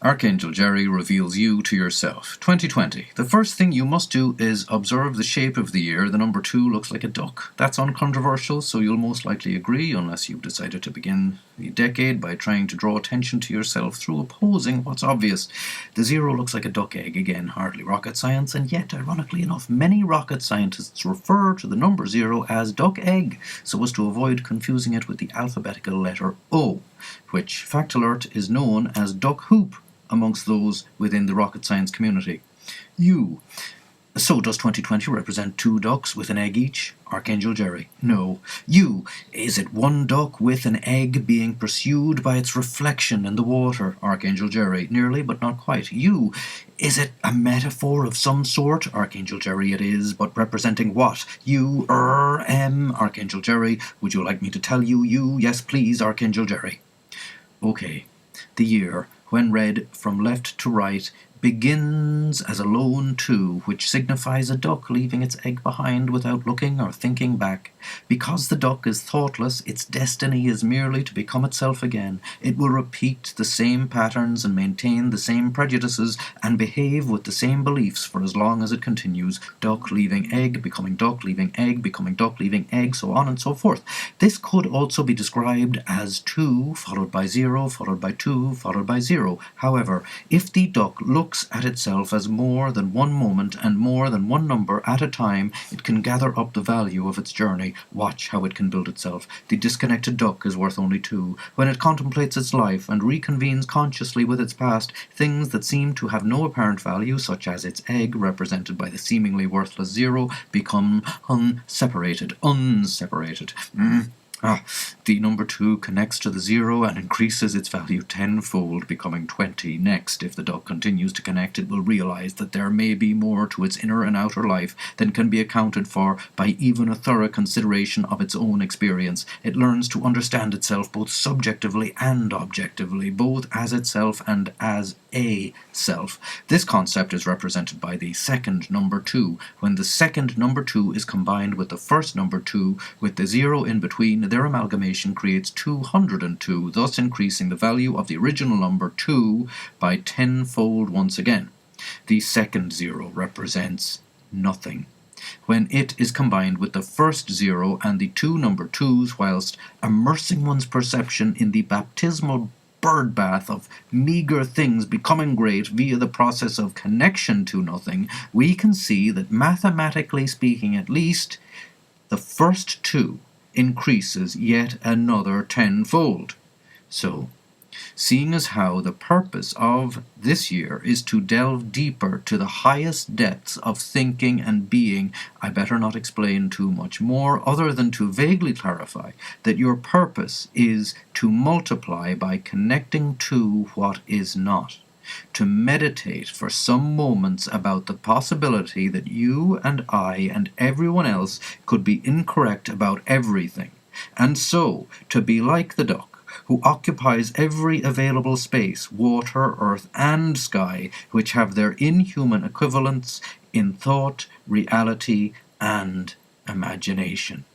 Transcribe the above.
Archangel Gerry reveals you to yourself. 2020. The first thing you must do is observe the shape of the year. The number 2 looks like a duck. That's uncontroversial, so you'll most likely agree, unless you've decided to begin the decade by trying to draw attention to yourself through opposing what's obvious. The 0 looks like a duck egg. Again, hardly rocket science, and yet, ironically enough, many rocket scientists refer to the number 0 as duck egg, so as to avoid confusing it with the alphabetical letter O, which, fact alert, is known as duck hoop amongst those within the rocket science community. U. So does 2020 represent 2 ducks with an egg each? Archangel Gerry. No. U. Is it 1 duck with an egg being pursued by its reflection in the water? Archangel Gerry. Nearly, but not quite. U. Is it a metaphor of some sort? Archangel Gerry. It is, but representing what? U. M. Archangel Gerry. Would you like me to tell you? U. Yes, please, Archangel Gerry. Okay. The year, when read from left to right, begins as a lone 2, which signifies a duck leaving its egg behind without looking or thinking back. Because the duck is thoughtless, its destiny is merely to become itself again. It will repeat the same patterns and maintain the same prejudices and behave with the same beliefs for as long as it continues. Duck leaving egg, becoming duck leaving egg, becoming duck leaving egg, so on and so forth. This could also be described as 2 followed by 0 followed by 2 followed by 0. However, if the duck looks at itself as more than one moment and more than one number at a time, it can gather up the value of its journey. Watch how it can build itself. The disconnected duck is worth only 2. When it contemplates its life and reconvenes consciously with its past, things that seem to have no apparent value, such as its egg, represented by the seemingly worthless 0, become unseparated. The number 2 connects to the 0 and increases its value tenfold, becoming 20. Next, if the duck continues to connect, it will realize that there may be more to its inner and outer life than can be accounted for by even a thorough consideration of its own experience. It learns to understand itself both subjectively and objectively, both as itself and as a self. This concept is represented by the second number 2. When the second number 2 is combined with the first number 2, with the 0 in between, their amalgamation creates 202, thus increasing the value of the original number 2 by tenfold once again. The second 0 represents nothing. When it is combined with the first 0 and the 2 number 2s, whilst immersing one's perception in the baptismal birdbath of meager things becoming great via the process of connection to nothing, we can see that, mathematically speaking at least, the first 2 increases yet another tenfold. So, seeing as how the purpose of this year is to delve deeper to the highest depths of thinking and being, I better not explain too much more, other than to vaguely clarify that your purpose is to multiply by connecting to what is not. To meditate for some moments about the possibility that you and I and everyone else could be incorrect about everything, and so to be like the duck, who occupies every available space, water, earth, and sky, which have their inhuman equivalents in thought, reality, and imagination.